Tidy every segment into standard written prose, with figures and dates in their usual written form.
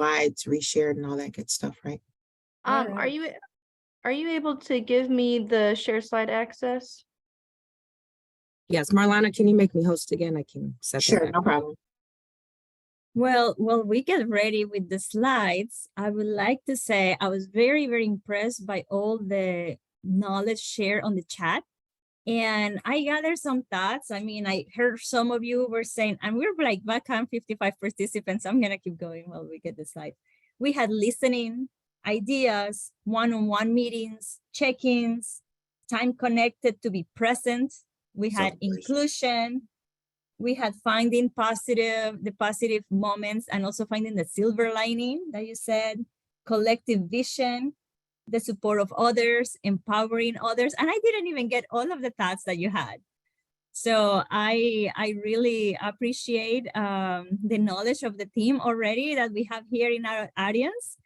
slides reshared and all that good stuff, right? All Are right. you able to give me the share slide access? Yes, Marlana, can you make me host again? I can set that Sure, back. no problem. Well, while we get ready with the slides, I would like to say I was very, very impressed by all the knowledge shared on the chat. And I gathered some thoughts. I mean, I heard some of you were saying, and we're like back on 55 participants. I'm going to keep going while we get the slide. We had listening, ideas, one-on-one meetings, check-ins, time connected to be present. We had inclusion. We had finding the positive moments, and also finding the silver lining that you said, collective vision, the support of others, empowering others. And I didn't even get all of the thoughts that you had. So I really appreciate the knowledge of the team already that we have here in our audience.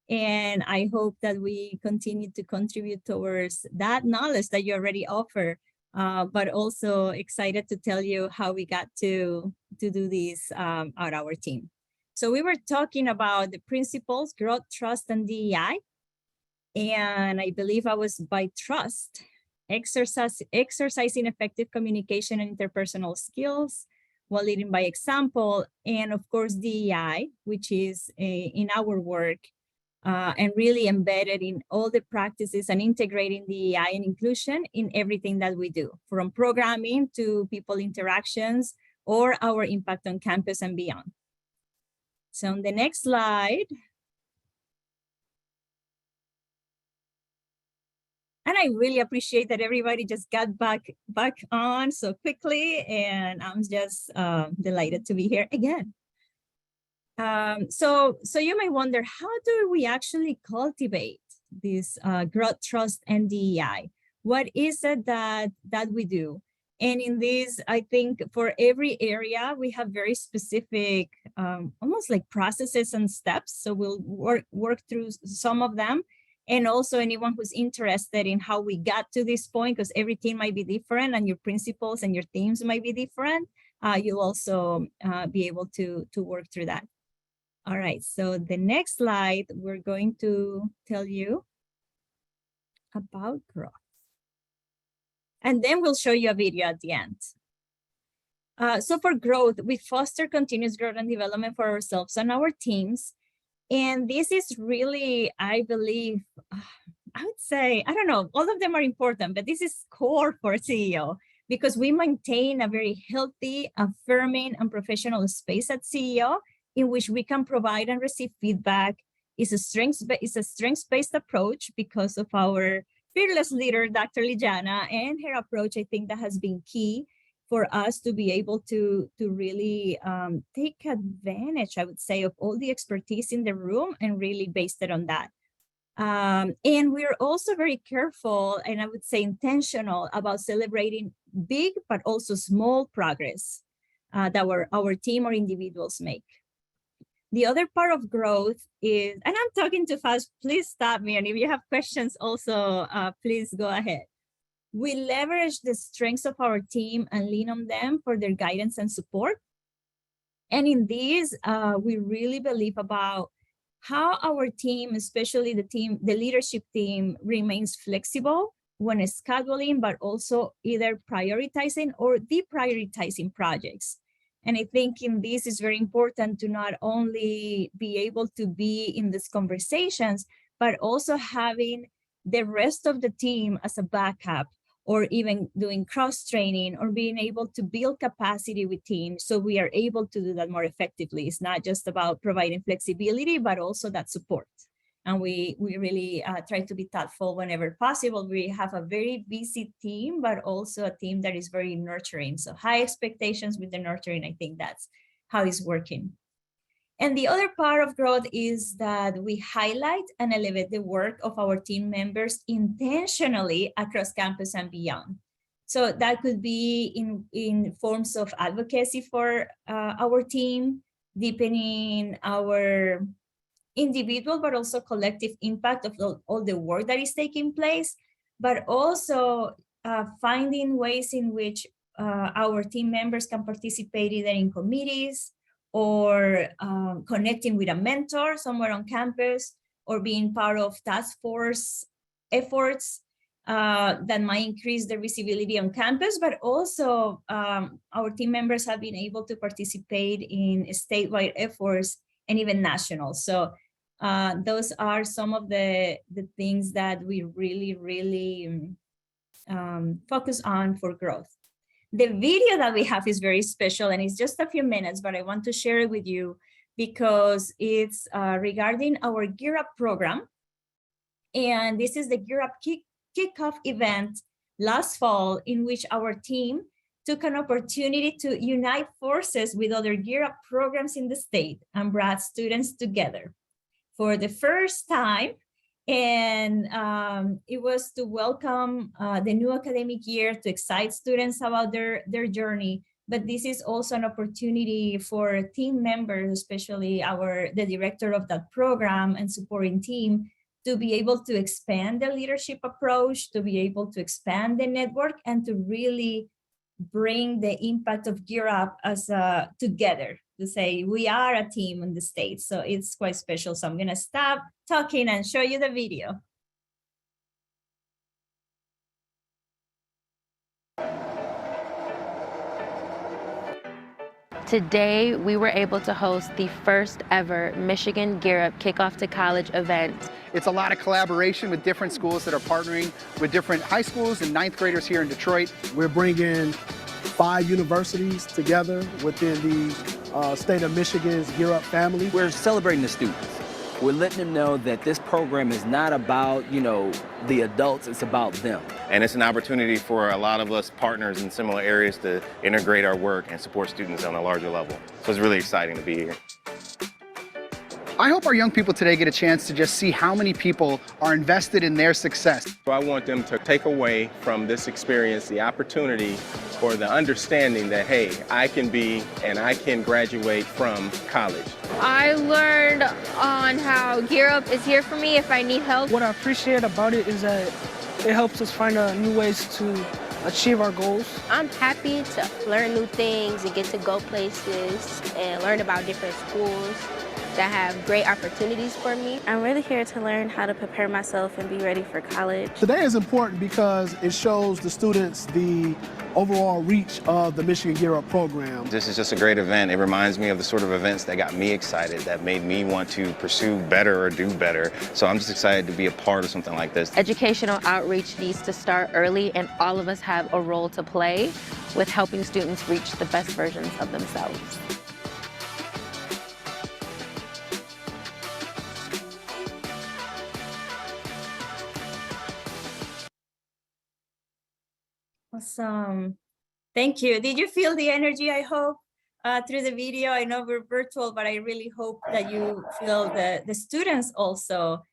And I hope that we continue to contribute towards that knowledge that you already offer. But also excited to tell you how we got to do this at our team. So we were talking about the principles, growth, trust, and DEI. And I believe I was by trust, exercising effective communication and interpersonal skills while leading by example. And of course, DEI, which is in our work, and really embedded in all the practices and integrating DEI and inclusion in everything that we do, from programming to people interactions or our impact on campus and beyond. So on the next slide, and I really appreciate that everybody just got back on so quickly, and I'm just delighted to be here again. So you may wonder, how do we actually cultivate this growth, trust, and DEI? What is it that we do? And in this, I think for every area, we have very specific, almost like processes and steps. So we'll work through some of them. And also anyone who's interested in how we got to this point, because every team might be different and your principles and your themes might be different, you'll also be able to work through that. All right, so the next slide, we're going to tell you about growth. And then we'll show you a video at the end. So for growth, we foster continuous growth and development for ourselves and our teams. And this is really, I believe, I would say, I don't know, all of them are important, but this is core for CEO because we maintain a very healthy, affirming, and professional space at CEO in which we can provide and receive feedback. It's a strengths-based approach because of our fearless leader, Dr. Lijana, and her approach. I think that has been key for us to be able to really take advantage, I would say, of all the expertise in the room and really based it on that. And we're also very careful, and I would say intentional, about celebrating big but also small progress that our team or individuals make. The other part of growth is, and I'm talking too fast, please stop me. And if you have questions also, please go ahead. We leverage the strengths of our team and lean on them for their guidance and support. And in this, we really believe about how our team, especially the leadership team, remains flexible when scheduling, but also either prioritizing or deprioritizing projects. And I think in this is very important to not only be able to be in these conversations, but also having the rest of the team as a backup, or even doing cross-training, or being able to build capacity with teams so we are able to do that more effectively. It's not just about providing flexibility, but also that support. And we really try to be thoughtful whenever possible. We have a very busy team, but also a team that is very nurturing. So high expectations with the nurturing, I think that's how it's working. And the other part of growth is that we highlight and elevate the work of our team members intentionally across campus and beyond. So that could be in forms of advocacy for our team, deepening our individual, but also collective impact of all the work that is taking place, but also finding ways in which our team members can participate either in committees or connecting with a mentor somewhere on campus, or being part of task force efforts that might increase the visibility on campus, but also our team members have been able to participate in statewide efforts and even national. So those are some of the things that we really focus on for growth. The video that we have is very special, and it's just a few minutes, but I want to share it with you because it's regarding our Gear Up program. And this is the Gear Up kickoff event last fall, in which our team took an opportunity to unite forces with other Gear Up programs in the state and brought students together for the first time. And it was to welcome the new academic year, to excite students about their journey. But this is also an opportunity for team members, especially the director of that program and supporting team, to be able to expand the leadership approach, to be able to expand the network, and to really bring the impact of Gear Up as together, to say we are a team in the States. So it's quite special. So I'm gonna stop talking and show you the video. Today, we were able to host the first ever Michigan Gear Up Kickoff to College event. It's a lot of collaboration with different schools that are partnering with different high schools and ninth graders here in Detroit. We're bringing 5 universities together within the state of Michigan's Gear Up family. We're celebrating the students. We're letting them know that this program is not about, the adults, it's about them. And it's an opportunity for a lot of us partners in similar areas to integrate our work and support students on a larger level. So it's really exciting to be here. I hope our young people today get a chance to just see how many people are invested in their success. So I want them to take away from this experience the opportunity or the understanding that, hey, I can be and I can graduate from college. I learned on how Gear Up is here for me if I need help. What I appreciate about it is that it helps us find new ways to achieve our goals. I'm happy to learn new things and get to go places and learn about different schools that have great opportunities for me. I'm really here to learn how to prepare myself and be ready for college. Today is important because it shows the students the overall reach of the Michigan Gear Up program. This is just a great event. It reminds me of the sort of events that got me excited, that made me want to pursue better or do better. So I'm just excited to be a part of something like this. Educational outreach needs to start early, and all of us have a role to play with helping students reach the best versions of themselves. Awesome. Thank you. Did you feel the energy, I hope, through the video? I know we're virtual, but I really hope that you feel the students also.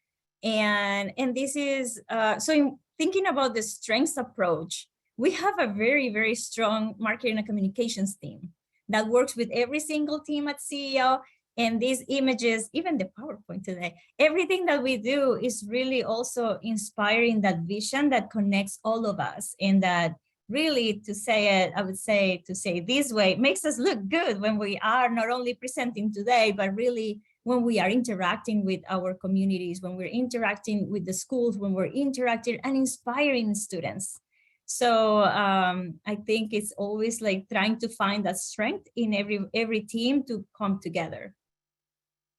And this is, so in thinking about the strengths approach, we have a very strong marketing and communications team that works with every single team at CEO. And these images, even the PowerPoint today, everything that we do is really also inspiring that vision that connects all of us, and that really, to say it, I would say, to say it this way, makes us look good when we are not only presenting today, but really when we are interacting with our communities, when we're interacting with the schools, when we're interacting and inspiring students. So I think it's always like trying to find that strength in every team to come together.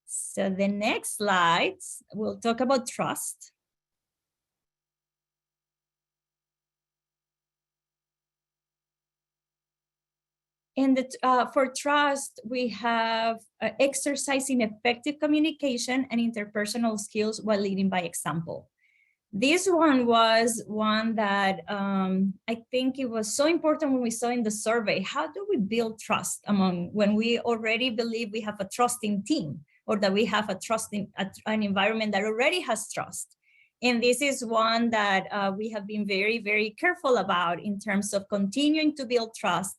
So the next slides, we'll talk about trust. And for trust, we have exercising effective communication and interpersonal skills while leading by example. This one was one that I think it was so important when we saw in the survey. How do we build trust when we already believe we have a trusting team, or that we have an environment that already has trust? And this is one that we have been very careful about in terms of continuing to build trust,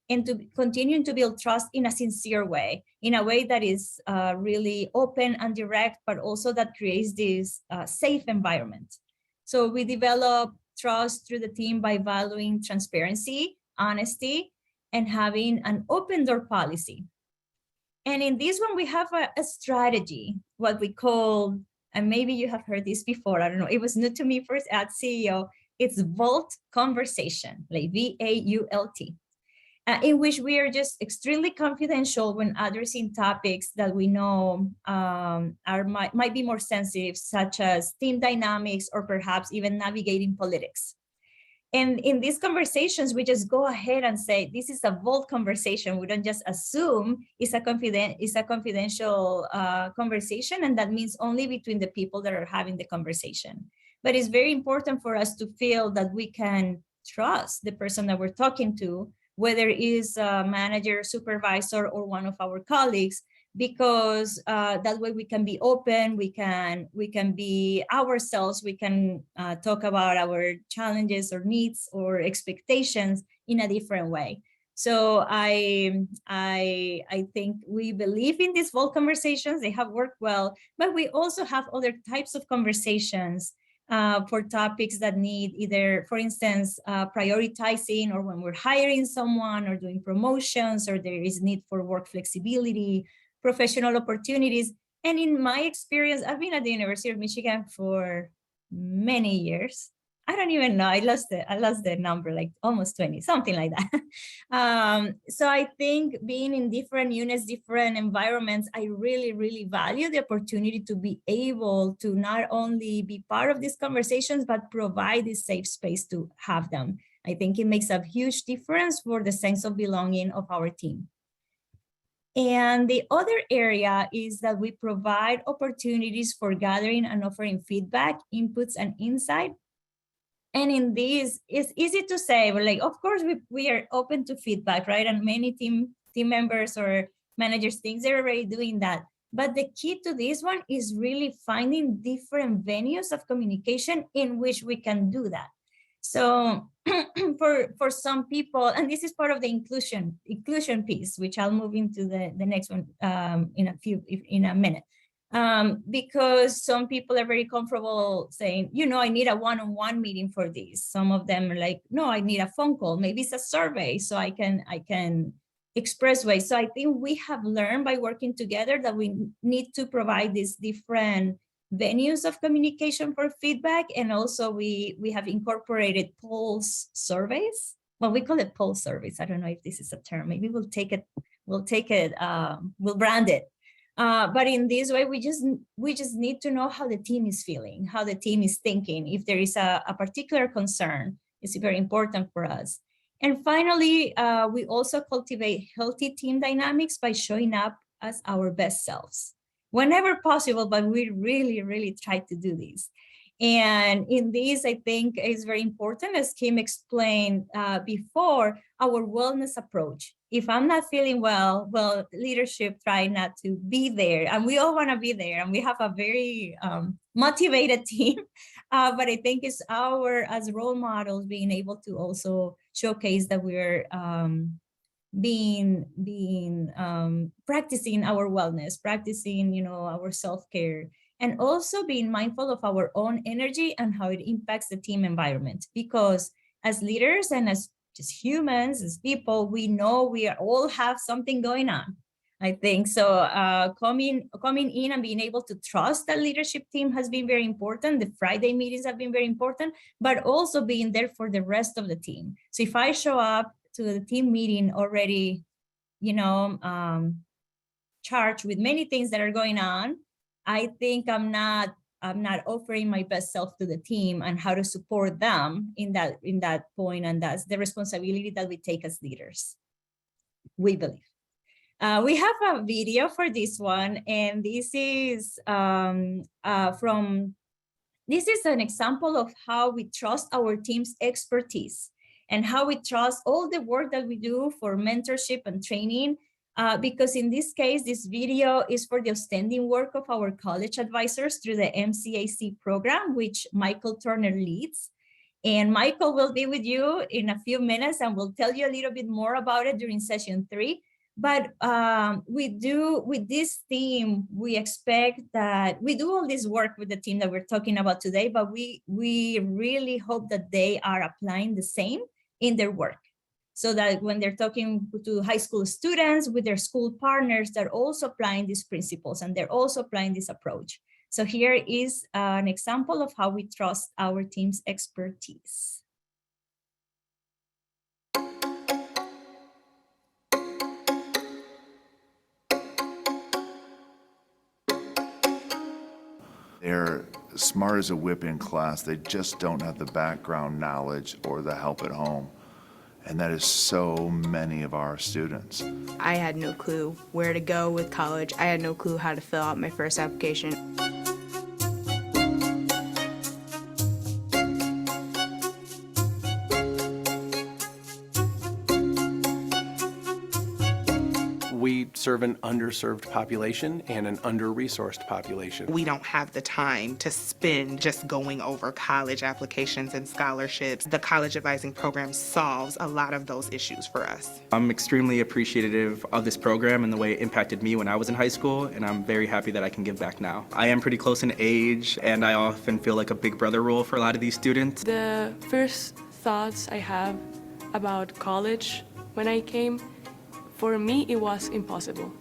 and to continuing to build trust in a sincere way, in a way that is really open and direct, but also that creates this safe environment. So we develop trust through the team by valuing transparency, honesty, and having an open door policy. And in this one, we have a strategy, what we call, and maybe you have heard this before, I don't know, it was new to me first at CEO, it's Vault Conversation, like VAULT. In which we are just extremely confidential when addressing topics that we know might be more sensitive, such as team dynamics or perhaps even navigating politics. And in these conversations, we just go ahead and say, this is a vault conversation. We don't just assume it's a confidential conversation, and that means only between the people that are having the conversation. But it's very important for us to feel that we can trust the person that we're talking to, whether it is a manager, supervisor, or one of our colleagues, because that way we can be open, we can be ourselves, we can talk about our challenges or needs or expectations in a different way. So I think we believe in these vault conversations, they have worked well, but we also have other types of conversations for topics that need either, for instance, prioritizing, or when we're hiring someone or doing promotions, or there is need for work flexibility, professional opportunities. And in my experience, I've been at the University of Michigan for many years. I don't even know, I lost the number, like almost 20, something like that. So I think being in different units, different environments, I really, really value the opportunity to be able to not only be part of these conversations, but provide this safe space to have them. I think it makes a huge difference for the sense of belonging of our team. And the other area is that we provide opportunities for gathering and offering feedback, inputs, and insight. And in this, it's easy to say, but like, of course, we are open to feedback, right? And many team members or managers think they're already doing that. But the key to this one is really finding different venues of communication in which we can do that. So for some people, and this is part of the inclusion piece, which I'll move into the next one in a minute. Because some people are very comfortable saying, you know, I need a one-on-one meeting for this. Some of them are like, no, I need a phone call. Maybe it's a survey so I can express ways. So I think we have learned by working together that we need to provide these different venues of communication for feedback. And also we have incorporated pulse surveys. Well, we call it pulse surveys. I don't know if this is a term. Maybe we'll brand it. But in this way, we just need to know how the team is feeling, how the team is thinking. If there is a particular concern, it's very important for us. And finally, we also cultivate healthy team dynamics by showing up as our best selves whenever possible, but we really, really try to do this. And in this, I think is very important, as Kim explained before, our wellness approach. If I'm not feeling well, leadership try not to be there, and we all want to be there, and we have a very motivated team. But I think it's as role models, being able to also showcase that we're practicing our wellness, practicing, our self-care, and also being mindful of our own energy and how it impacts the team environment. Because as leaders and as just humans, as people, we know we all have something going on, I think. So coming in and being able to trust the leadership team has been very important. The Friday meetings have been very important, but also being there for the rest of the team. So if I show up to the team meeting already, charged with many things that are going on, I think I'm not offering my best self to the team and how to support them in that point. And that's the responsibility that we take as leaders, we believe. We have a video for this one, and this is an example of how we trust our team's expertise and how we trust all the work that we do for mentorship and training. Because in this case, this video is for the outstanding work of our college advisors through the MCAC program, which Michael Turner leads. And Michael will be with you in a few minutes and will tell you a little bit more about it during session 3. But with this team, we expect that we do all this work with the team that we're talking about today, but we really hope that they are applying the same in their work. so that when they're talking to high school students with their school partners, they're also applying these principles and they're also applying this approach. So here is an example of how we trust our team's expertise. They're smart as a whip in class. They just don't have the background knowledge or the help at home. And that is so many of our students. I had no clue where to go with college. I had no clue how to fill out my first application. We serve an underserved population and an under-resourced population. We don't have the time to spend just going over college applications and scholarships. The college advising program solves a lot of those issues for us. I'm extremely appreciative of this program and the way it impacted me when I was in high school, and I'm very happy that I can give back now. I am pretty close in age, and I often feel like a big brother role for a lot of these students. The first thoughts I have about college when I came, for me, it was impossible.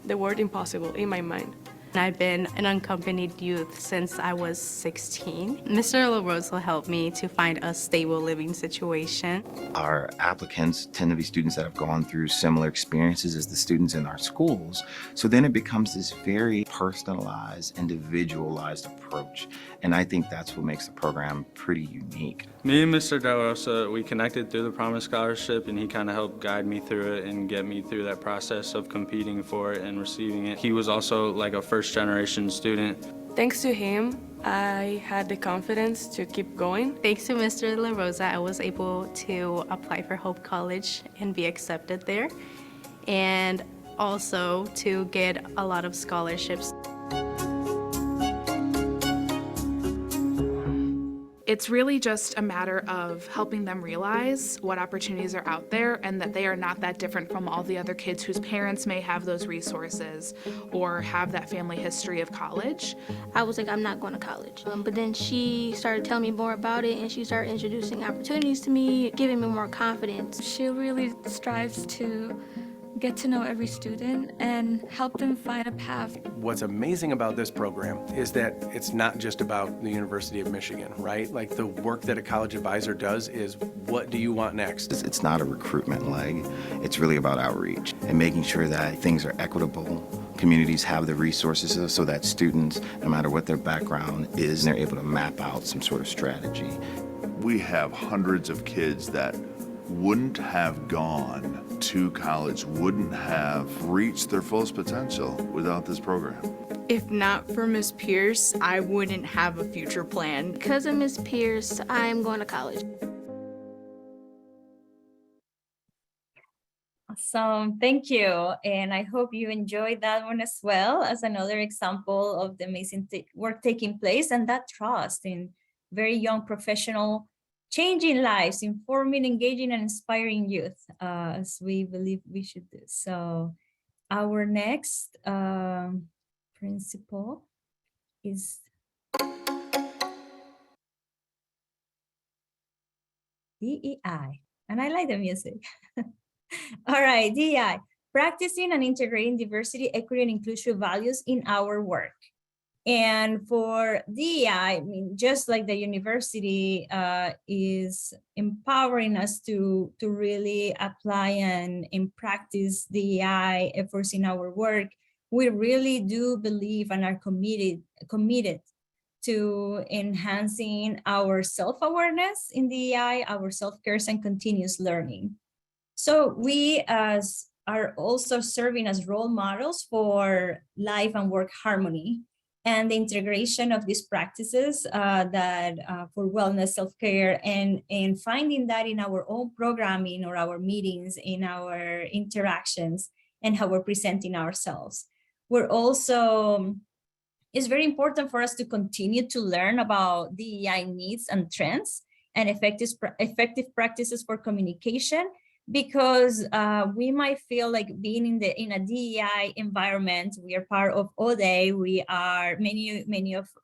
The word impossible in my mind. I've been an unaccompanied youth since I was 16. Mr. LaRosa helped me to find a stable living situation. Our applicants tend to be students that have gone through similar experiences as the students in our schools. So then it becomes this very personalized, individualized approach. And I think that's what makes the program pretty unique. Me and Mr. Del Rosa, we connected through the Promise Scholarship, and he kind of helped guide me through it and get me through that process of competing for it and receiving it. He was also like a first-generation student. Thanks to him, I had the confidence to keep going. Thanks to Mr. LaRosa, I was able to apply for Hope College and be accepted there, and also to get a lot of scholarships. It's really just a matter of helping them realize what opportunities are out there and that they are not that different from all the other kids whose parents may have those resources or have that family history of college. I was like, I'm not going to college. But then she started telling me more about it, and she started introducing opportunities to me, giving me more confidence. She really strives to get to know every student and help them find a path. What's amazing about this program is that it's not just about the University of Michigan, right? Like the work that a college advisor does is, what do you want next? It's not a recruitment leg. It's really about outreach and making sure that things are equitable. Communities have the resources so that students, no matter what their background is, they're able to map out some sort of strategy. We have hundreds of kids that wouldn't have gone to college, wouldn't have reached their fullest potential without this program. If not for Miss Pierce, I wouldn't have a future plan. Because of Miss Pierce, I'm going to college. Awesome, thank you. And I hope you enjoyed that one as well as another example of the amazing work taking place and that trust in very young professional changing lives, informing, engaging, and inspiring youth, as we believe we should do. So our next principle is DEI, and I like the music. All right, DEI, practicing and integrating diversity, equity, and inclusion values in our work. And for DEI, I mean, just like the university is empowering us to really apply and practice DEI efforts in our work, we really do believe and are committed to enhancing our self-awareness in DEI, our self-care and continuous learning. So we are also serving as role models for life and work harmony, and the integration of these practices for wellness, self-care, and finding that in our own programming or our meetings, in our interactions, and how we're presenting ourselves. We're also, it's very important for us to continue to learn about DEI needs and trends and effective practices for communication, because we might feel like being in a DEI environment. We are part of ODE. We are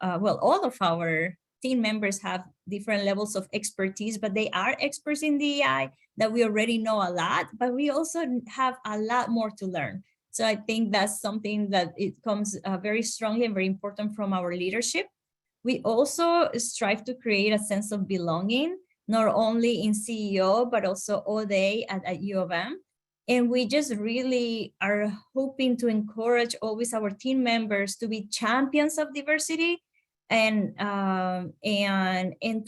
all of our team members have different levels of expertise, but they are experts in DEI, that we already know a lot, but we also have a lot more to learn. So I think that's something that it comes very strongly and very important from our leadership. We also strive to create a sense of belonging, not only in CEO, but also all day at U of M. And we just really are hoping to encourage always our team members to be champions of diversity and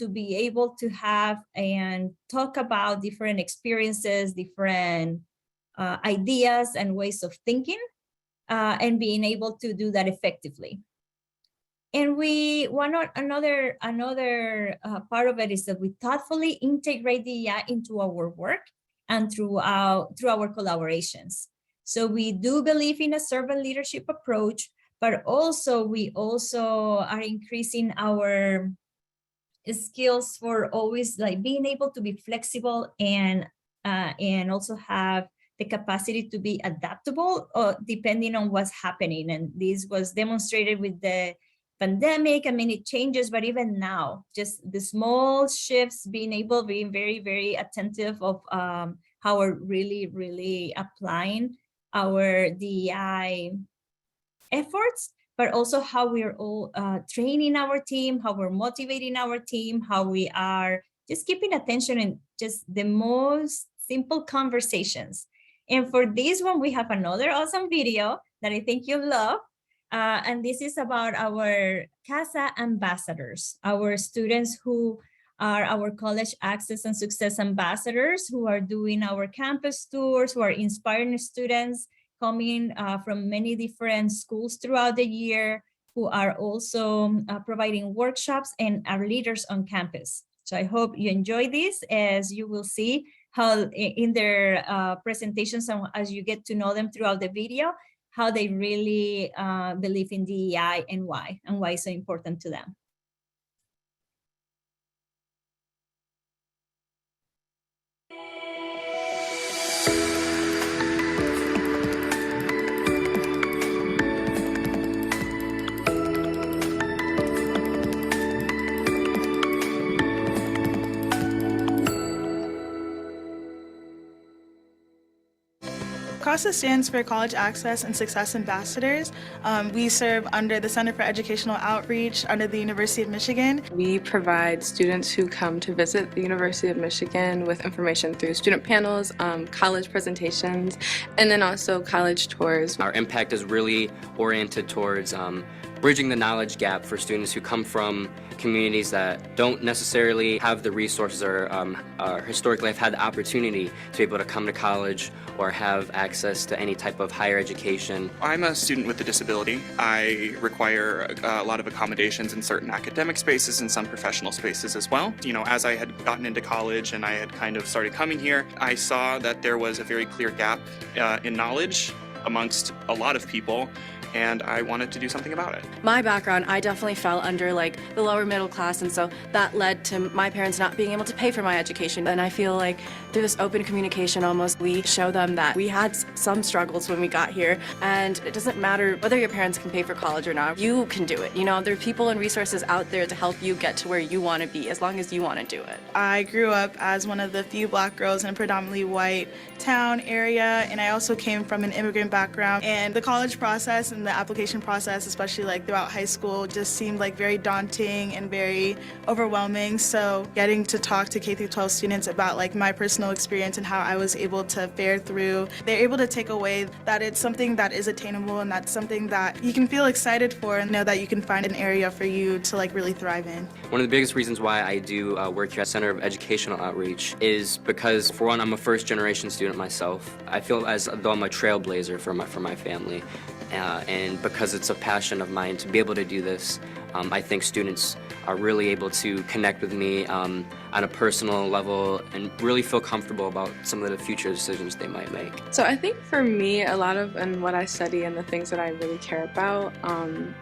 to be able to have and talk about different experiences, different ideas and ways of thinking, and being able to do that effectively. And another part of it is that we thoughtfully integrate DEI into our work and through our collaborations. So we do believe in a servant leadership approach, but we also are increasing our skills for always like being able to be flexible and also have the capacity to be adaptable depending on what's happening. And this was demonstrated with the pandemic. I mean, it changes, but even now, just the small shifts, being very, very attentive of how we're really applying our DEI efforts, but also how we're all training our team, how we're motivating our team, how we are just keeping attention in just the most simple conversations. And for this one, we have another awesome video that I think you'll love. And this is about our CASA ambassadors, our students who are our college access and success ambassadors, who are doing our campus tours, who are inspiring students coming from many different schools throughout the year, who are also providing workshops and are leaders on campus. So I hope you enjoy this, as you will see how in their presentations, and as you get to know them throughout the video, how they really believe in DEI and why it's so important to them. CASA stands for College Access and Success Ambassadors. We serve under the Center for Educational Outreach under the University of Michigan. We provide students who come to visit the University of Michigan with information through student panels, college presentations, and then also college tours. Our impact is really oriented towards bridging the knowledge gap for students who come from communities that don't necessarily have the resources or historically have had the opportunity to be able to come to college or have access to any type of higher education. I'm a student with a disability. I require a lot of accommodations in certain academic spaces and some professional spaces as well. You know, as I had gotten into college and I had kind of started coming here, I saw that there was a very clear gap in knowledge amongst a lot of people, and I wanted to do something about it. My background, I definitely fell under like the lower middle class, and so that led to my parents not being able to pay for my education. And I feel like through this open communication almost, we show them that we had some struggles when we got here, and it doesn't matter whether your parents can pay for college or not, you can do it. You know, there are people and resources out there to help you get to where you want to be, as long as you want to do it. I grew up as one of the few Black girls in a predominantly white town area, and I also came from an immigrant background, and the college process and the application process, especially like throughout high school, just seemed like very daunting and very overwhelming. So getting to talk to K-12 students about like my personal experience and how I was able to fare through, they're able to take away that it's something that is attainable and that's something that you can feel excited for and know that you can find an area for you to like really thrive in. One of the biggest reasons why I do work here at Center of Educational Outreach is because, for one, I'm a first-generation student myself. I feel as though I'm a trailblazer for my family. And because it's a passion of mine to be able to do this, I think students are really able to connect with me. I at a personal level and really feel comfortable about some of the future decisions they might make. So I think for me, a lot of and what I study and the things that I really care about,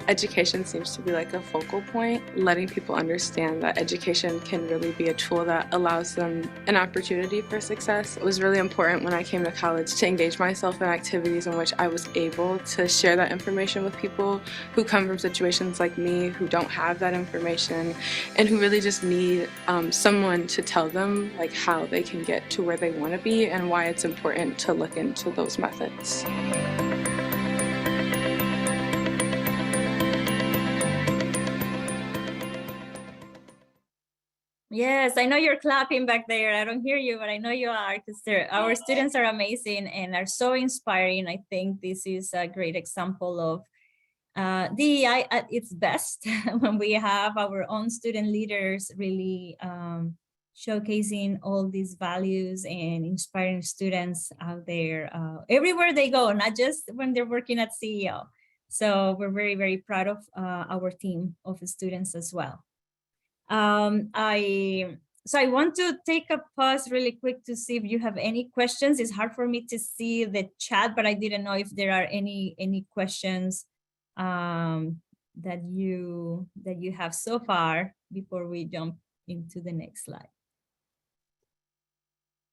education seems to be like a focal point, letting people understand that education can really be a tool that allows them an opportunity for success. It was really important when I came to college to engage myself in activities in which I was able to share that information with people who come from situations like me, who don't have that information, and who really just need someone to tell them like how they can get to where they want to be and why it's important to look into those methods. Yes, I know you're clapping back there. I don't hear you, but I know you are, because our students are amazing and are so inspiring. I think this is a great example of DEI at its best when we have our own student leaders really showcasing all these values and inspiring students out there everywhere they go, not just when they're working at CEO. So we're very, very proud of our team of students as well. I want to take a pause really quick to see if you have any questions. It's hard for me to see the chat, but I didn't know if there are any questions that you have so far before we jump into the next slide.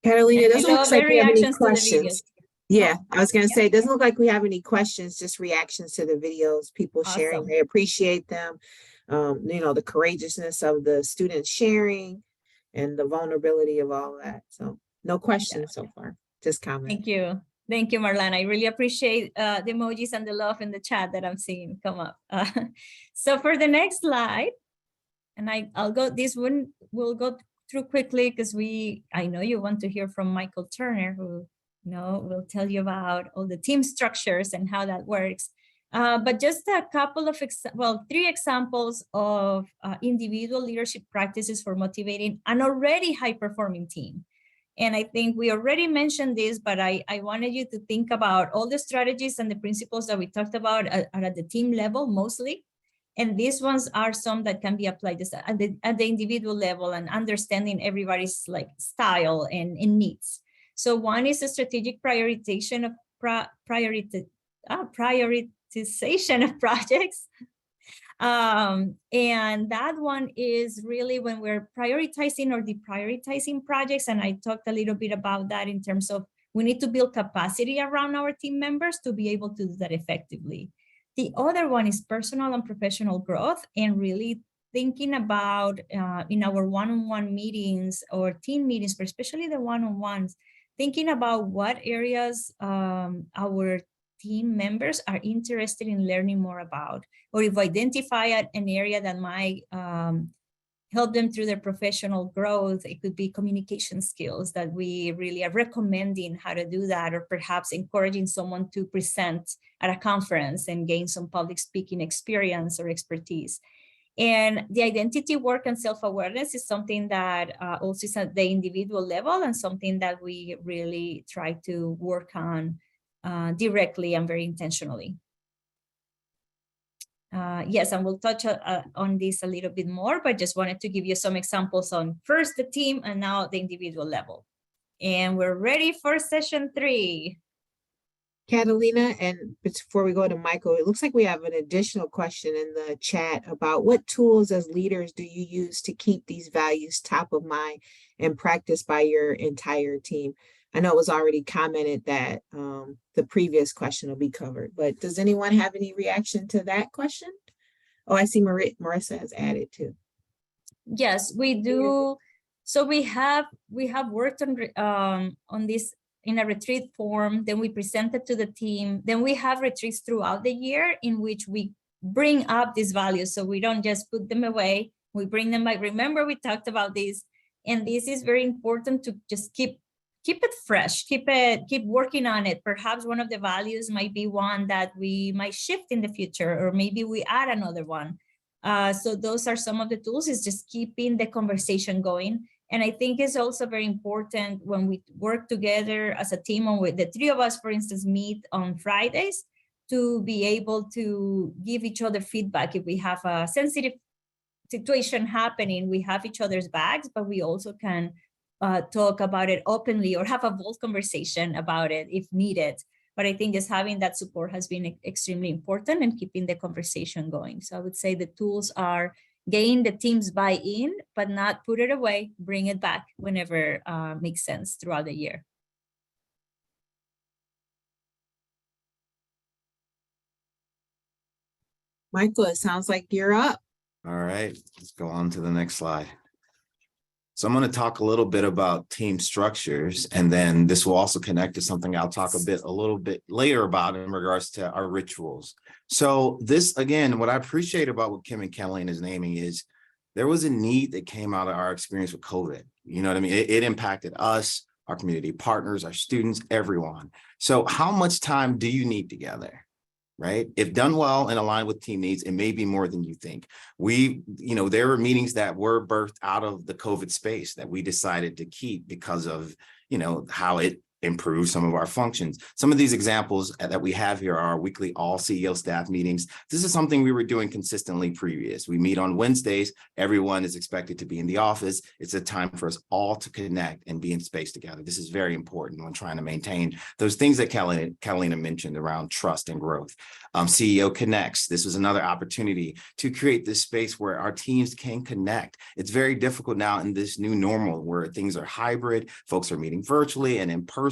Catalina, it doesn't look like we have any reactions to the videos. questions. Yeah, I was going to say, it doesn't look like we have any questions, just reactions to the videos, people sharing. Awesome. They appreciate them. You know, the courageousness of the students sharing and the vulnerability of all that. So no questions so far, just comments. Thank you. Thank you, Marlana. I really appreciate the emojis and the love in the chat that I'm seeing come up. So for the next slide, and I'll go, this one we'll go through quickly because I know you want to hear from Michael Turner, who will tell you about all the team structures and how that works. But just a couple of, three examples of individual leadership practices for motivating an already high-performing team. And I think we already mentioned this, but I wanted you to think about all the strategies and the principles that we talked about at the team level mostly. And these ones are some that can be applied just at the individual level and understanding everybody's like style and needs. So one is a strategic prioritization of prioritization of projects. And that one is really when we're prioritizing or deprioritizing projects. And I talked a little bit about that in terms of we need to build capacity around our team members to be able to do that effectively. The other one is personal and professional growth, and really thinking about in our one-on-one meetings or team meetings, but especially the one-on-ones, thinking about what areas our team members are interested in learning more about, or if we identify an area that might help them through their professional growth. It could be communication skills that we really are recommending how to do that, or perhaps encouraging someone to present at a conference and gain some public speaking experience or expertise. And the identity work and self-awareness is something that also is at the individual level and something that we really try to work on directly and very intentionally. Yes, and we'll touch on this a little bit more, but just wanted to give you some examples on first the team and now the individual level. And we're ready for session 3. Catalina, and before we go to Michael, it looks like we have an additional question in the chat about what tools as leaders do you use to keep these values top of mind and practiced by your entire team? I know it was already commented that the previous question will be covered, but does anyone have any reaction to that question? Oh, I see Marissa has added too. Yes, we do. So we have worked on this in a retreat form, then we present it to the team. Then we have retreats throughout the year in which we bring up these values. So we don't just put them away, we bring them back. Remember, we talked about this, and this is very important to just keep it fresh, keep working on it. Perhaps one of the values might be one that we might shift in the future, or maybe we add another one. So those are some of the tools, is just keeping the conversation going. And I think it's also very important when we work together as a team, and with the 3 of us, for instance, meet on Fridays, to be able to give each other feedback if we have a sensitive situation happening, we have each other's backs, but we also can talk about it openly or have a bold conversation about it if needed. But I think just having that support has been extremely important and keeping the conversation going. So I would say the tools are gain the team's buy-in, but not put it away, bring it back whenever makes sense throughout the year. Michael, it sounds like you're up. All right, let's go on to the next slide. So I'm going to talk a little bit about team structures, and then this will also connect to something I'll talk a little bit later about in regards to our rituals. So this, again, what I appreciate about what Kim and Kathleen is naming is there was a need that came out of our experience with COVID. You know what I mean? It impacted us, our community partners, our students, everyone. So how much time do you need together? Right? If done well and aligned with team needs, it may be more than you think. There were meetings that were birthed out of the COVID space that we decided to keep because of, how it improve some of our functions. Some of these examples that we have here are our weekly all CEO staff meetings. This is something we were doing consistently previous. We meet on Wednesdays. Everyone is expected to be in the office. It's a time for us all to connect and be in space together. This is very important when trying to maintain those things that Catalina mentioned around trust and growth. CEO Connects. This was another opportunity to create this space where our teams can connect. It's very difficult now in this new normal where things are hybrid, folks are meeting virtually and in person.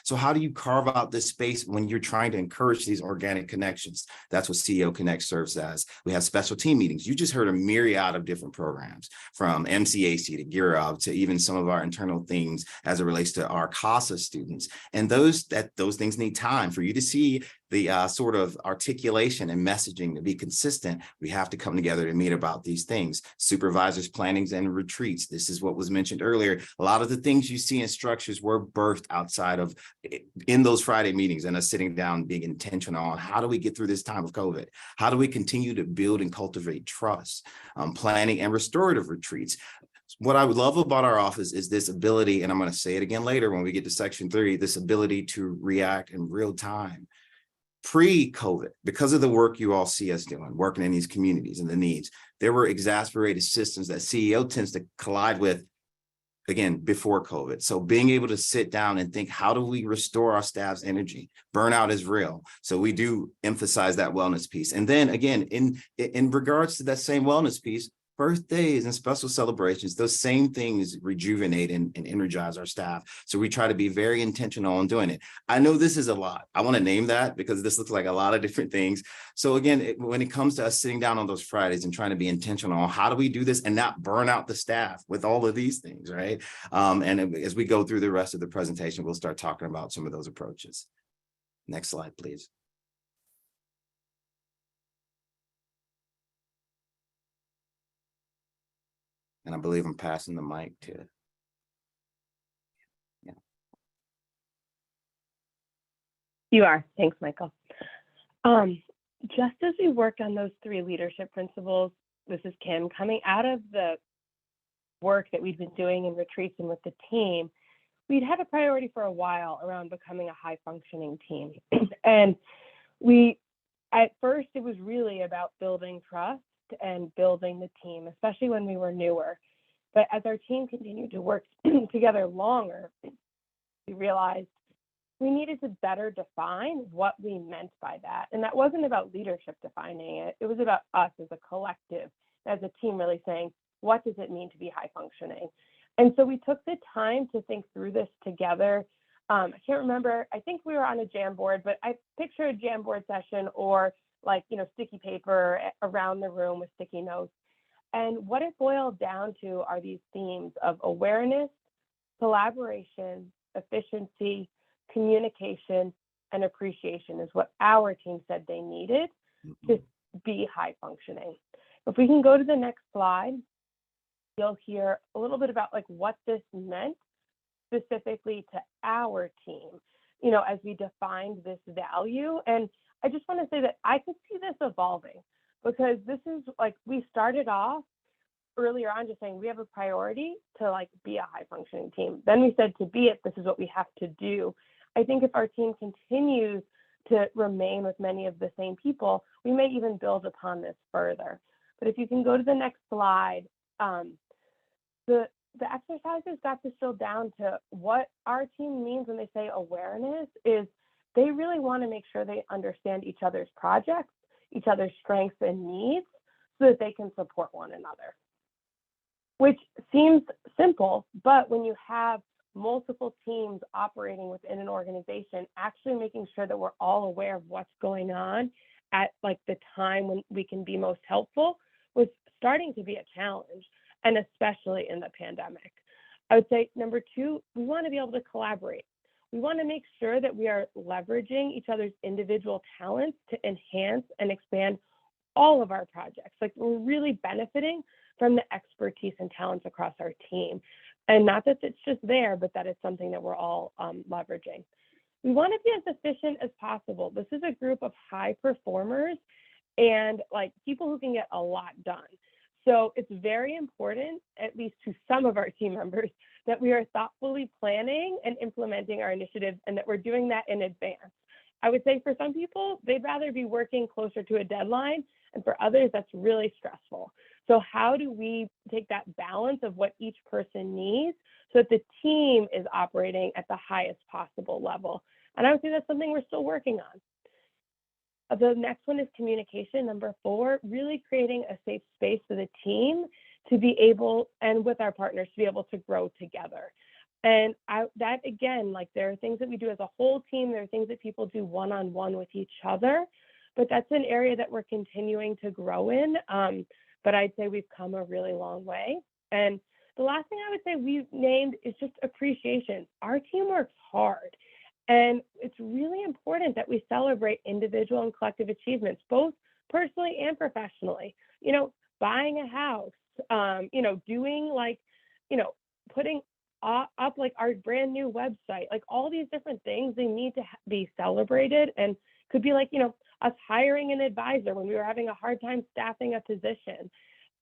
So how do you carve out this space when you're trying to encourage these organic connections? That's what CEO Connect serves as. We have special team meetings. You just heard a myriad of different programs, from MCAC to Gear Up to even some of our internal things as it relates to our CASA students. And those things need time for you to see the sort of articulation and messaging to be consistent. We have to come together to meet about these things. Supervisors, plannings, and retreats. This is what was mentioned earlier. A lot of the things you see in structures were birthed outside of in those Friday meetings and us sitting down, being intentional on how do we get through this time of COVID? How do we continue to build and cultivate trust? Planning and restorative retreats. What I would love about our office is this ability, and I'm going to say it again later when we get to section 3, this ability to react in real time. Pre-COVID, because of the work you all see us doing, working in these communities and the needs, there were exasperated systems that CEO tends to collide with, again, before COVID. So being able to sit down and think, how do we restore our staff's energy? Burnout is real. So we do emphasize that wellness piece. And then again, in regards to that same wellness piece, birthdays and special celebrations, those same things rejuvenate and energize our staff. So we try to be very intentional on doing it. I know this is a lot. I want to name that because this looks like a lot of different things. So again, when it comes to us sitting down on those Fridays and trying to be intentional on how do we do this and not burn out the staff with all of these things, right? And as we go through the rest of the presentation, we'll start talking about some of those approaches. Next slide, please. And I believe I'm passing the mic to. Yeah. You are. Thanks, Michael. Just as we worked on those 3 leadership principles, this is Kim, coming out of the work that we've been doing in retreats and with the team, we'd had a priority for a while around becoming a high-functioning team. And at first, it was really about building trust and building the team, especially when we were newer. But as our team continued to work together longer, we realized we needed to better define what we meant by that. And that wasn't about leadership defining it. It was about us as a collective, as a team really saying, what does it mean to be high functioning? And so we took the time to think through this together. I can't remember, I think we were on a Jamboard, but I picture a Jamboard session or sticky paper around the room with sticky notes. And what it boiled down to are these themes of awareness, collaboration, efficiency, communication, and appreciation is what our team said they needed to be high functioning. If we can go to the next slide, you'll hear a little bit about what this meant specifically to our team, as we defined this value. And I just want to say that I could see this evolving because this is we started off earlier on just saying we have a priority to be a high functioning team. Then we said to be it, this is what we have to do. I think if our team continues to remain with many of the same people, we may even build upon this further. But if you can go to the next slide, the exercises got distilled down to what our team means when they say awareness is they really want to make sure they understand each other's projects, each other's strengths and needs, so that they can support one another. Which seems simple, but when you have multiple teams operating within an organization, actually making sure that we're all aware of what's going on at like the time when we can be most helpful was starting to be a challenge, and especially in the pandemic. I would say number two, we want to be able to collaborate. We want to make sure that we are leveraging each other's individual talents to enhance and expand all of our projects. Like we're really benefiting from the expertise and talents across our team. And not that it's just there, but that it's something that we're all leveraging. We want to be as efficient as possible. This is a group of high performers and like people who can get a lot done. So it's very important, at least to some of our team members, that we are thoughtfully planning and implementing our initiatives and that we're doing that in advance. I would say for some people, they'd rather be working closer to a deadline, and for others, that's really stressful. So how do we take that balance of what each person needs so that the team is operating at the highest possible level? And I would say that's something we're still working on. The next one is communication. Number 4, really creating a safe space for the team to be able, and with our partners, to be able to grow together. And that again, like there are things that we do as a whole team, there are things that people do one-on-one with each other, but that's an area that we're continuing to grow in. But I'd say we've come a really long way. And the last thing I would say we've named is just appreciation. Our team works hard. And it's really important that we celebrate individual and collective achievements, both personally and professionally. You know, buying a house, doing like, putting up like our brand new website, like all these different things, they need to be celebrated. And could be like, us hiring an advisor when we were having a hard time staffing a position.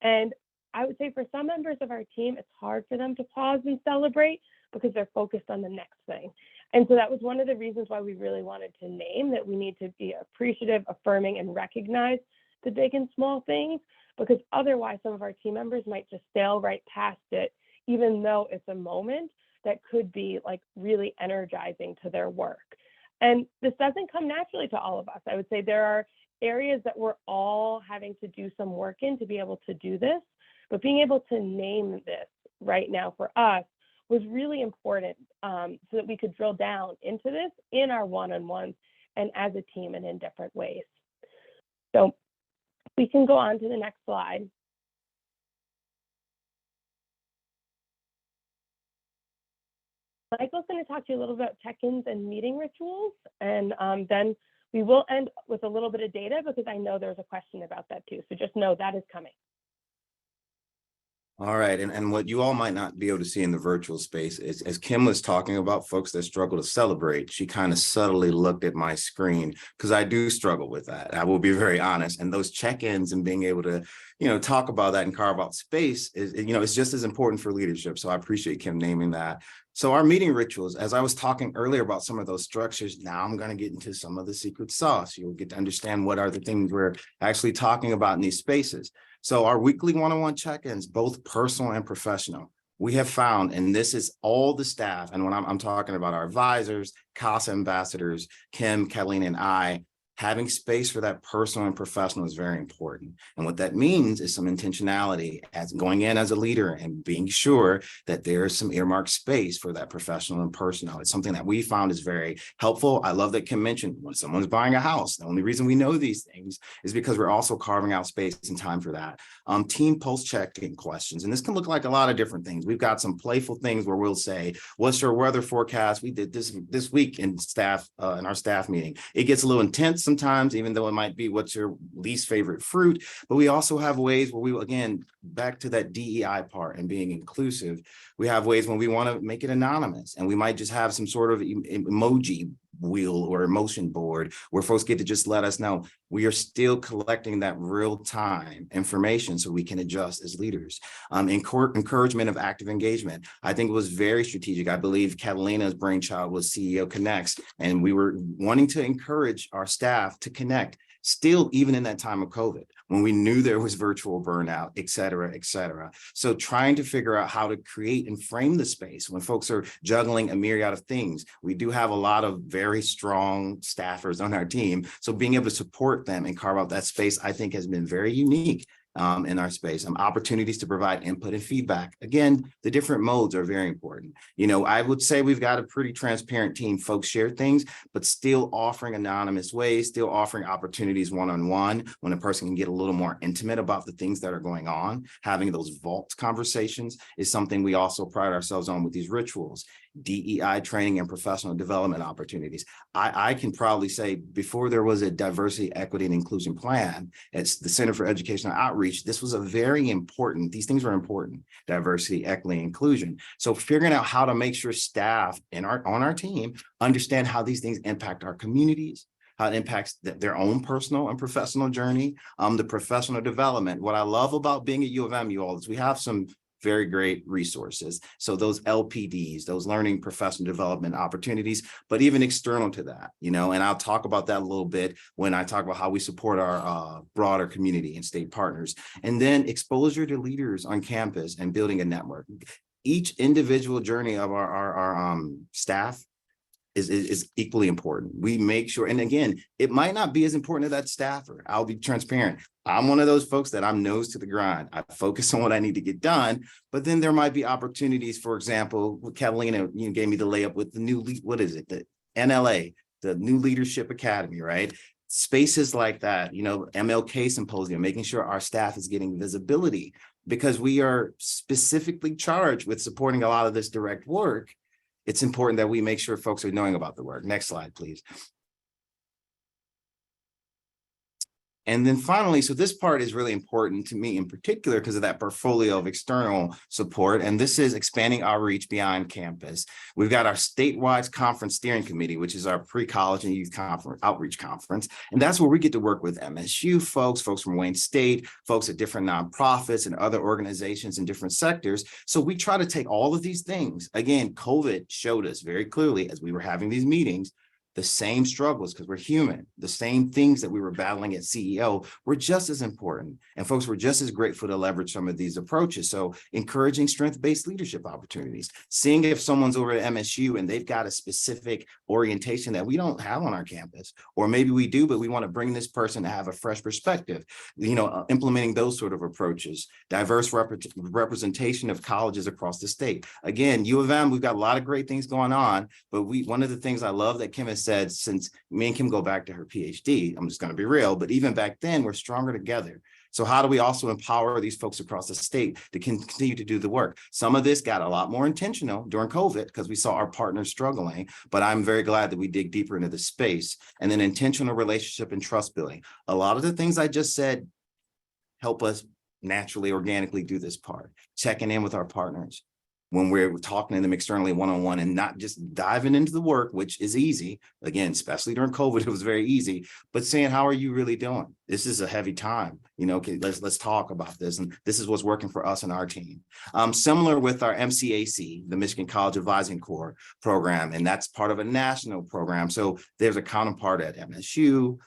And I would say for some members of our team, it's hard for them to pause and celebrate because they're focused on the next thing. And so that was one of the reasons why we really wanted to name that we need to be appreciative, affirming, and recognize the big and small things, because otherwise some of our team members might just sail right past it, even though it's a moment that could be like really energizing to their work. And this doesn't come naturally to all of us. I would say there are areas that we're all having to do some work in to be able to do this, but being able to name this right now for us was really important so that we could drill down into this in our one-on-ones and as a team and in different ways. So we can go on to the next slide. Michael's going to talk to you a little bit about check-ins and meeting rituals, and then we will end with a little bit of data because I know there's a question about that too. So just know that is coming. All right, and what you all might not be able to see in the virtual space is, as Kim was talking about folks that struggle to celebrate, she kind of subtly looked at my screen because I do struggle with that. I will be very honest. And those check-ins and being able to, talk about that and carve out space is, it's just as important for leadership. So I appreciate Kim naming that. So our meeting rituals, as I was talking earlier about some of those structures, now I'm going to get into some of the secret sauce. You'll get to understand what are the things we're actually talking about in these spaces. So our weekly one-on-one check-ins, both personal and professional, we have found, and this is all the staff, and when I'm talking about our advisors, CASA ambassadors, Kim, Catalina, and I, having space for that personal and professional is very important. And what that means is some intentionality as going in as a leader and being sure that there is some earmarked space for that professional and personal. It's something that we found is very helpful. I love that Kim mentioned when someone's buying a house, the only reason we know these things is because we're also carving out space and time for that. Team post check-in questions, and this can look like a lot of different things. We've got some playful things where we'll say, what's your weather forecast? We did this week in our staff meeting. It gets a little intense sometimes, even though it might be what's your least favorite fruit, but we also have ways where we, again, back to that DEI part and being inclusive, we have ways when we want to make it anonymous, and we might just have some sort of emoji wheel or emotion board where folks get to just let us know we are still collecting that real-time information so we can adjust as leaders. Encouragement of active engagement, I think, was very strategic. I believe Catalina's brainchild was CEO Connects, and we were wanting to encourage our staff to connect. still, even in that time of COVID, when we knew there was virtual burnout, et cetera, et cetera. So trying to figure out how to create and frame the space when folks are juggling a myriad of things. We do have a lot of very strong staffers on our team. So being able to support them and carve out that space, I think, has been very unique in our space. Opportunities to provide input and feedback. Again, the different modes are very important. You know, I would say we've got a pretty transparent team. Folks share things, but still offering anonymous ways, still offering opportunities one-on-one when a person can get a little more intimate about the things that are going on. Having those vault conversations is something we also pride ourselves on with these rituals. DEI training and professional development opportunities. I can proudly say before there was a diversity, equity, and inclusion plan at the Center for Educational Outreach, this was a very important, these things were important, diversity, equity, and inclusion. So figuring out how to make sure staff on our team understand how these things impact our communities, how it impacts their own personal and professional journey, the professional development. What I love about being at U of M, you all, is we have some very great resources. So those LPDs, those learning professional development opportunities, but even external to that, you know, and I'll talk about that a little bit when I talk about how we support our broader community and state partners. And then exposure to leaders on campus and building a network. Each individual journey of our staff is equally important. We make sure, and again, it might not be as important to that staffer. I'll be transparent. I'm one of those folks that I'm nose to the grind. I focus on what I need to get done, but then there might be opportunities. For example, Catalina, you gave me the layup with the new, what is it? The NLA, the New Leadership Academy, right? Spaces like that, you know, MLK Symposium, making sure our staff is getting visibility because we are specifically charged with supporting a lot of this direct work. It's important that we make sure folks are knowing about the work. Next slide, please. And then finally, so this part is really important to me in particular because of that portfolio of external support. And this is expanding our reach beyond campus. We've got our statewide conference steering committee, which is our pre-college and youth conference outreach conference. And that's where we get to work with MSU folks from Wayne State, folks at different nonprofits and other organizations in different sectors. So we try to take all of these things. Again, COVID showed us very clearly as we were having these meetings, the same struggles, because we're human, the same things that we were battling at CEO were just as important. And folks were just as grateful to leverage some of these approaches. So encouraging strength-based leadership opportunities, seeing if someone's over at MSU and they've got a specific orientation that we don't have on our campus, or maybe we do, but we want to bring this person to have a fresh perspective, you know, implementing those sort of approaches, diverse representation of colleges across the state. Again, U of M, we've got a lot of great things going on, but one of the things I love that Kim has said, since me and Kim go back to her PhD, I'm just going to be real, but even back then, we're stronger together. So how do we also empower these folks across the state to continue to do the work? Some of this got a lot more intentional during COVID because we saw our partners struggling, but I'm very glad that we dig deeper into the space. And then intentional relationship and trust building. A lot of the things I just said help us naturally, organically do this part. Checking in with our partners when we're talking to them externally one-on-one and not just diving into the work, which is easy. Again, especially during COVID, it was very easy, but saying, how are you really doing? This is a heavy time, you know, okay, let's talk about this. And this is what's working for us and our team. Similar with our MCAC, the Michigan College Advising Corps program, and that's part of a national program. So there's a counterpart at MSU,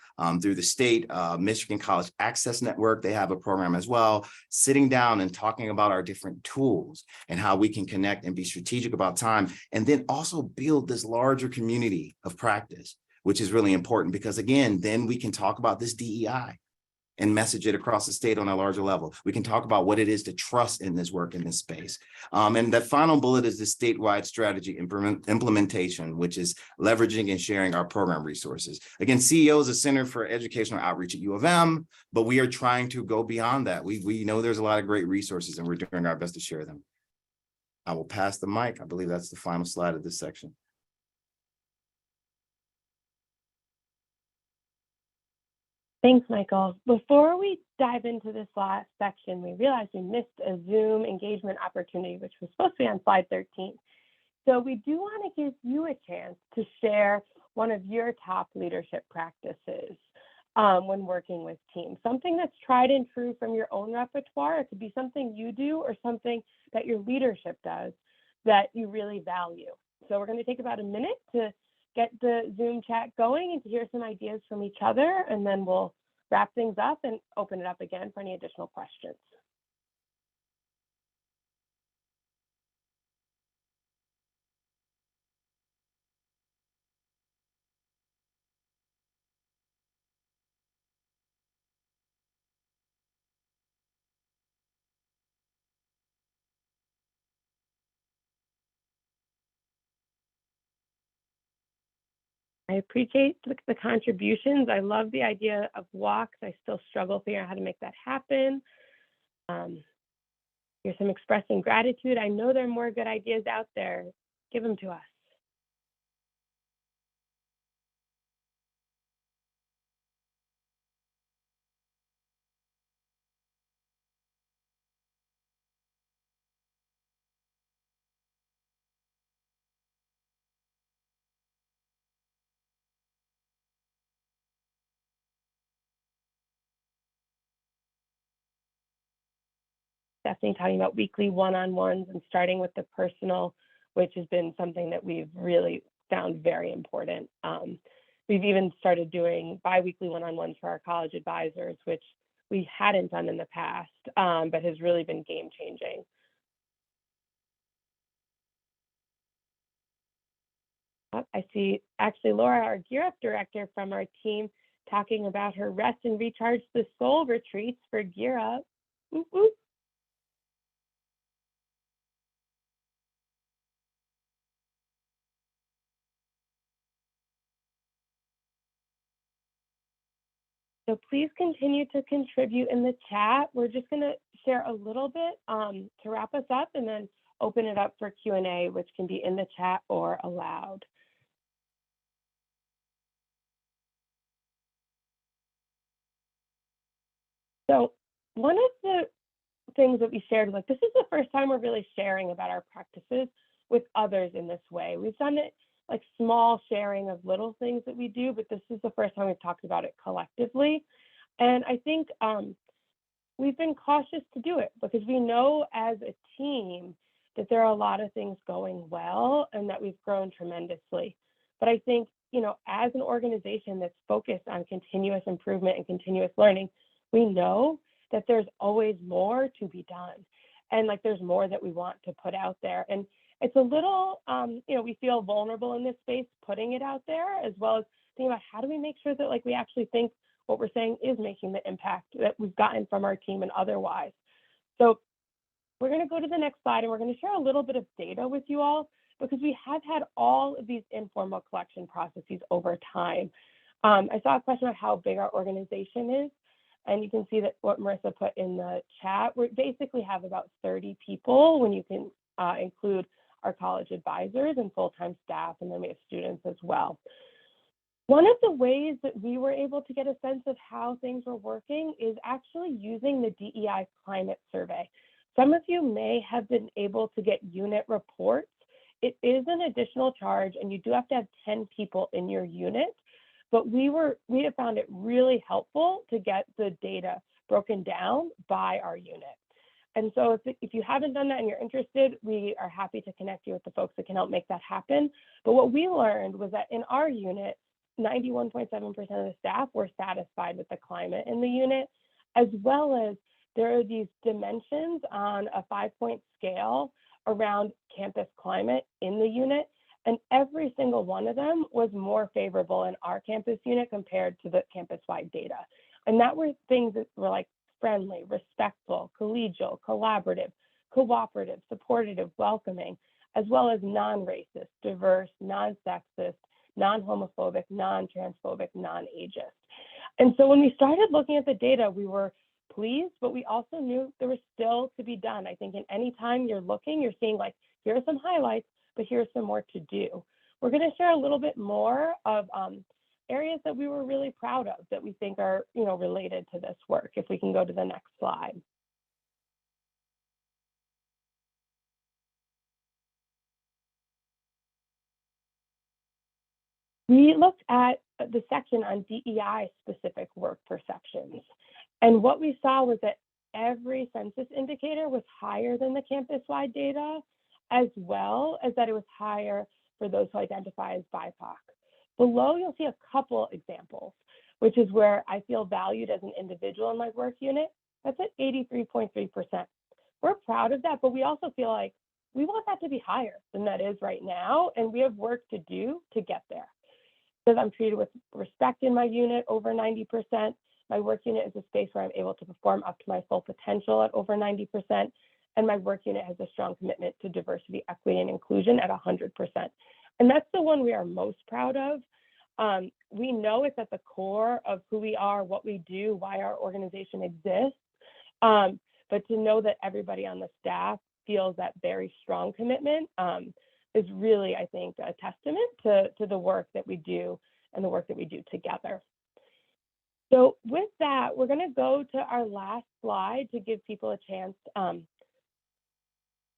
through the state Michigan College Access Network. They have a program as well, sitting down and talking about our different tools and how we can connect and be strategic about time, and then also build this larger community of practice, which is really important because again, then we can talk about this DEI and message it across the state on a larger level. We can talk about what it is to trust in this work in this space. And that final bullet is the statewide strategy implementation, which is leveraging and sharing our program resources. Again, CEO is a Center for Educational Outreach at U of M, but we are trying to go beyond that. We know there's a lot of great resources and we're doing our best to share them. I will pass the mic. I believe that's the final slide of this section. Thanks, Michael. Before we dive into this last section, we realized we missed a Zoom engagement opportunity, which was supposed to be on slide 13. So we do want to give you a chance to share one of your top leadership practices when working with teams, something that's tried and true from your own repertoire. It could be something you do or something that your leadership does that you really value. So we're going to take about a minute to get the Zoom chat going and to hear some ideas from each other, and then we'll wrap things up and open it up again for any additional questions. I appreciate the contributions. I love the idea of walks. I still struggle figuring out how to make that happen. Here's some expressing gratitude. I know there are more good ideas out there. Give them to us. Definitely talking about weekly one-on-ones and starting with the personal, which has been something that we've really found very important. We've even started doing bi-weekly one-on-ones for our college advisors, which we hadn't done in the past, but has really been game-changing. I see actually Laura, our Gear Up director from our team, talking about her Rest and Recharge the Soul retreats for Gear Up. Whoop, whoop. So please continue to contribute in the chat. We're just going to share a little bit to wrap us up and then open it up for Q&A, which can be in the chat or aloud. So one of the things that we shared, like this is the first time we're really sharing about our practices with others in this way. We've done it like small sharing of little things that we do, but this is the first time we've talked about it collectively. And I think we've been cautious to do it because we know as a team that there are a lot of things going well and that we've grown tremendously. But I think, you know, as an organization that's focused on continuous improvement and continuous learning, we know that there's always more to be done. And like there's more that we want to put out there. And it's a little, you know, we feel vulnerable in this space putting it out there, as well as thinking about how do we make sure that like we actually think what we're saying is making the impact that we've gotten from our team and otherwise. So we're going to go to the next slide and we're going to share a little bit of data with you all because we have had all of these informal collection processes over time. I saw a question about how big our organization is, and you can see that what Marissa put in the chat, we basically have about 30 people when you can include our college advisors and full-time staff, and then we have students as well. One of the ways that we were able to get a sense of how things were working is actually using the DEI climate survey. Some of you may have been able to get unit reports. It is an additional charge and you do have to have 10 people in your unit, but we have found it really helpful to get the data broken down by our unit. And so if you haven't done that and you're interested, we are happy to connect you with the folks that can help make that happen. But what we learned was that in our unit, 91.7% of the staff were satisfied with the climate in the unit, as well as there are these dimensions on a 5-point scale around campus climate in the unit, and every single one of them was more favorable in our campus unit compared to the campus-wide data. And that were things that were like friendly, respectful, collegial, collaborative, cooperative, supportive, welcoming, as well as non-racist, diverse, non-sexist, non-homophobic, non-transphobic, non-ageist. And so when we started looking at the data, we were pleased, but we also knew there was still to be done. I think in any time you're looking, you're seeing like, here are some highlights, but here's some more to do. We're going to share a little bit more of areas that we were really proud of that we think are, you know, related to this work. If we can go to the next slide. We looked at the section on DEI specific work perceptions. And what we saw was that every census indicator was higher than the campus-wide data, as well as that it was higher for those who identify as BIPOC. Below, you'll see a couple examples. which is where I feel valued as an individual in my work unit, that's at 83.3%. We're proud of that, but we also feel like we want that to be higher than that is right now, and we have work to do to get there. Because I'm treated with respect in my unit, over 90%. My work unit is a space where I'm able to perform up to my full potential at over 90%. And my work unit has a strong commitment to diversity, equity, and inclusion at 100%. And that's the one we are most proud of. We know it's at the core of who we are, what we do, why our organization exists. But to know that everybody on the staff feels that very strong commitment is really, I think, a testament to the work that we do and the work that we do together. So with that, we're going to go to our last slide to give people a chance to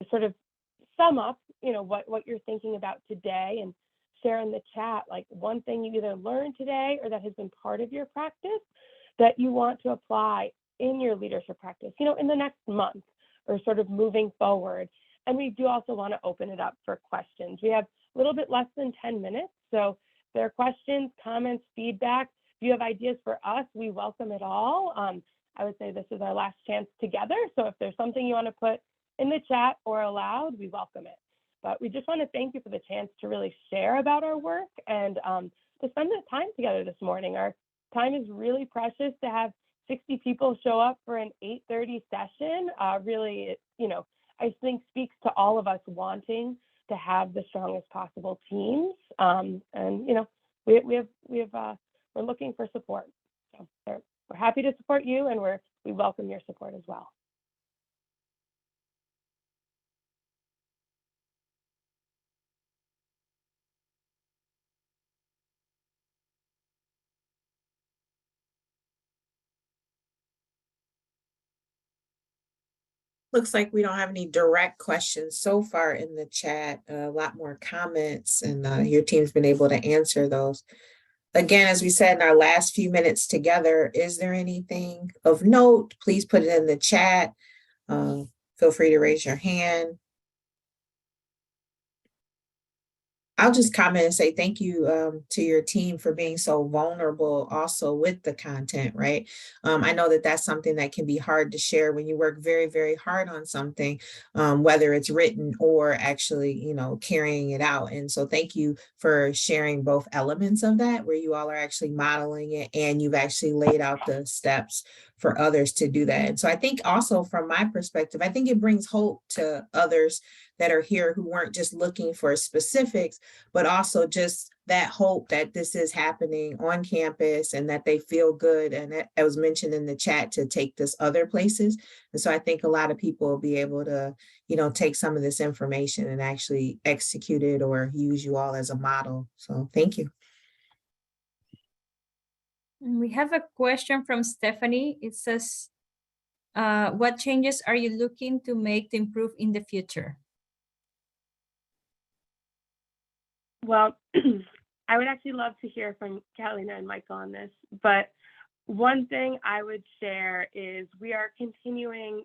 sort of sum up, what you're thinking about today, and share in the chat, like one thing you either learned today or that has been part of your practice that you want to apply in your leadership practice, in the next month or sort of moving forward. And we do also want to open it up for questions. We have a little bit less than 10 minutes. So if there are questions, comments, feedback, if you have ideas for us, we welcome it all. I would say this is our last chance together. So if there's something you want to put in the chat or aloud, we welcome it. But we just want to thank you for the chance to really share about our work and to spend the time together this morning. Our time is really precious. To have 60 people show up for an 8:30 session really, I think speaks to all of us wanting to have the strongest possible teams. We're looking for support. So we're happy to support you, and we welcome your support as well. Looks like we don't have any direct questions so far in the chat, a lot more comments, and your team's been able to answer those. Again, as we said in our last few minutes together, is there anything of note? Please put it in the chat. Feel free to raise your hand. I'll just comment and say thank you to your team for being so vulnerable also with the content, right? I know that that's something that can be hard to share when you work very, very hard on something, whether it's written or actually, carrying it out. And so thank you for sharing both elements of that, where you all are actually modeling it and you've actually laid out the steps for others to do that. And so I think also from my perspective, I think it brings hope to others that are here who weren't just looking for specifics, but also just that hope that this is happening on campus and that they feel good. And that was mentioned in the chat to take this other places. And so I think a lot of people will be able to, take some of this information and actually execute it or use you all as a model. So thank you. We have a question from Stephanie. It says, what changes are you looking to make to improve in the future? Well, I would actually love to hear from Catalina and Michael on this, but one thing I would share is we are continuing,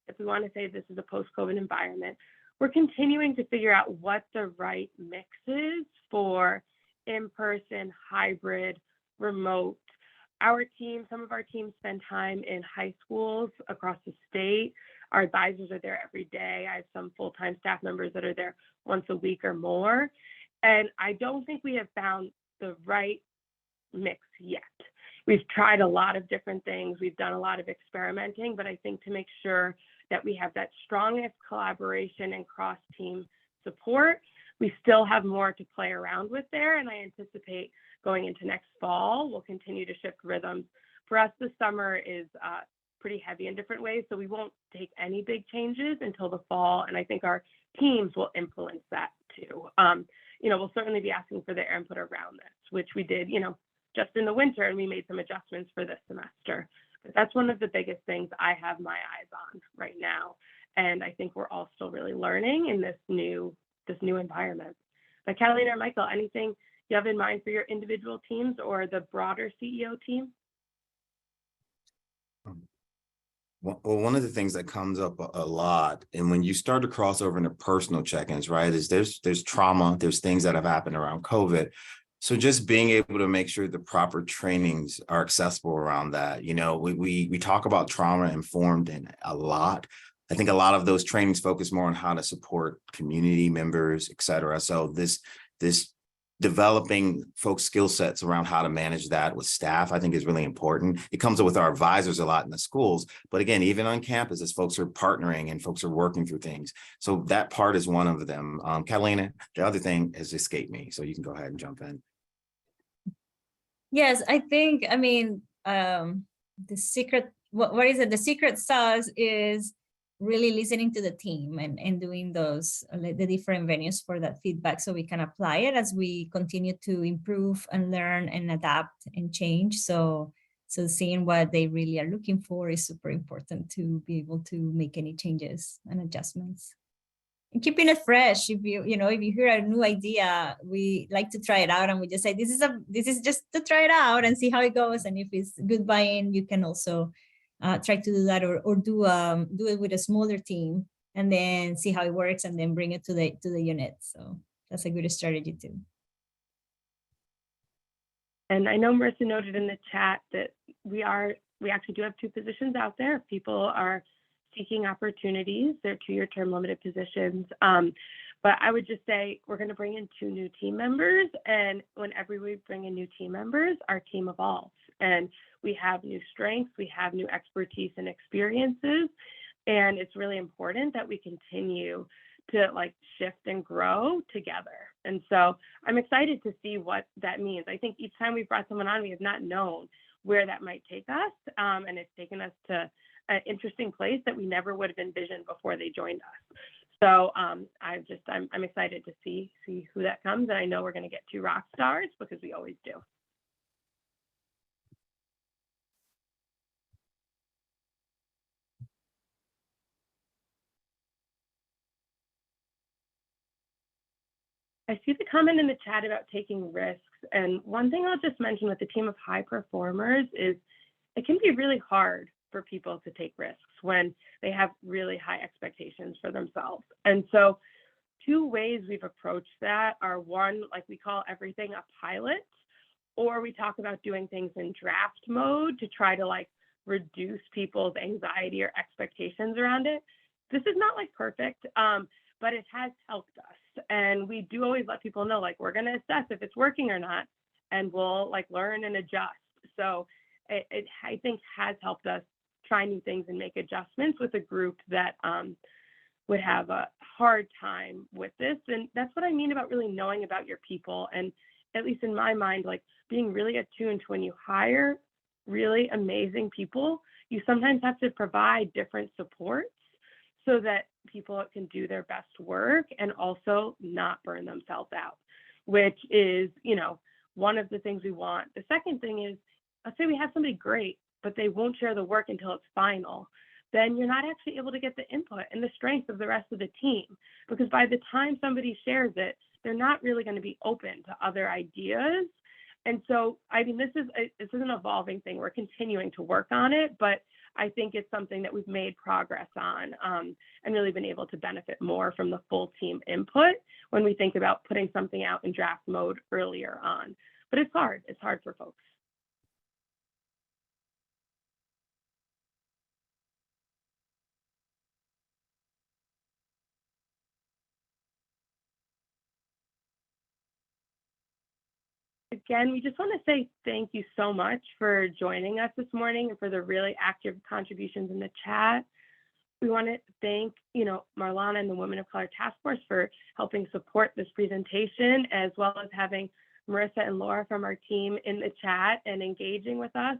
if we want to say this is a post-COVID environment, we're continuing to figure out what the right mix is for in-person, hybrid, remote. Some of our teams spend time in high schools across the state. Our advisors are there every day. I have some full-time staff members that are there once a week or more. And I don't think we have found the right mix yet. We've tried a lot of different things. We've done a lot of experimenting, but I think to make sure that we have that strongest collaboration and cross-team support, we still have more to play around with there. And I anticipate going into next fall, we'll continue to shift rhythms. For us, the summer is pretty heavy in different ways, so we won't take any big changes until the fall, and I think our teams will influence that too. We'll certainly be asking for their input around this, which we did, just in the winter, and we made some adjustments for this semester. But that's one of the biggest things I have my eyes on right now, and I think we're all still really learning in this new environment. But Catalina or Michael, anything you have in mind for your individual teams or the broader CEO team? Well, one of the things that comes up a lot, and when you start to cross over into personal check-ins, right, is there's trauma, there's things that have happened around COVID. So just being able to make sure the proper trainings are accessible around that. You know, we talk about trauma informed and a lot. I think a lot of those trainings focus more on how to support community members, et cetera. So this developing folks' skill sets around how to manage that with staff, I think is really important. It comes up with our advisors a lot in the schools, but again, even on campus, as folks are partnering and folks are working through things. So that part is one of them. Catalina, the other thing has escaped me, so you can go ahead and jump in. Yes, I think, I mean, the secret, what is it? The secret sauce is really listening to the team and doing those, like the different venues for that feedback so we can apply it as we continue to improve and learn and adapt and change. So seeing what they really are looking for is super important to be able to make any changes and adjustments. And keeping it fresh. If you hear a new idea, we like to try it out, and we just say this is just to try it out and see how it goes. And if it's good buy-in, you can also try to do that, or do it with a smaller team and then see how it works, and then bring it to the unit. So that's a good strategy too. And I know Marissa noted in the chat that we actually do have 2 positions out there. If people are seeking opportunities, they're 2-year term limited positions. But I would just say we're going to bring in 2 new team members, and whenever we bring in new team members, our team evolves, and we have new strengths, we have new expertise and experiences, and it's really important that we continue to like shift and grow together. And so I'm excited to see what that means. I think each time we brought someone on, we have not known where that might take us, and it's taken us to an interesting place that we never would have envisioned before they joined us. So I'm excited to see who that comes, and I know we're going to get 2 rock stars because we always do. I see the comment in the chat about taking risks, and one thing I'll just mention with the team of high performers is it can be really hard for people to take risks when they have really high expectations for themselves. And so 2 ways we've approached that are, one, like we call everything a pilot, or we talk about doing things in draft mode to try to like reduce people's anxiety or expectations around it. This is not like perfect, but it has helped us. And we do always let people know, like, we're going to assess if it's working or not, and we'll like learn and adjust. So it I think has helped us try new things and make adjustments with a group that would have a hard time with this. And that's what I mean about really knowing about your people. And at least in my mind, like being really attuned to when you hire really amazing people, you sometimes have to provide different supports so that people can do their best work and also not burn themselves out, which is, one of the things we want. The second thing is, let's say we have somebody great, but they won't share the work until it's final. Then you're not actually able to get the input and the strength of the rest of the team, because by the time somebody shares it, they're not really going to be open to other ideas. And so, I mean, this is an evolving thing. We're continuing to work on it, but I think it's something that we've made progress on, and really been able to benefit more from the full team input when we think about putting something out in draft mode earlier on. But it's hard for folks. Again, we just want to say thank you so much for joining us this morning and for the really active contributions in the chat. We want to thank, Marlana and the Women of Color Task Force for helping support this presentation, as well as having Marissa and Laura from our team in the chat and engaging with us.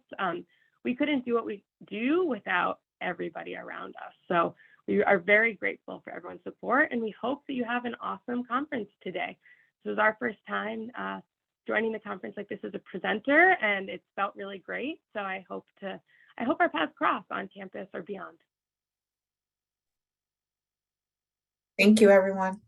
We couldn't do what we do without everybody around us. So we are very grateful for everyone's support, and we hope that you have an awesome conference today. This is our first time joining the conference like this as a presenter, and it's felt really great. So I hope our paths cross on campus or beyond. Thank you, everyone.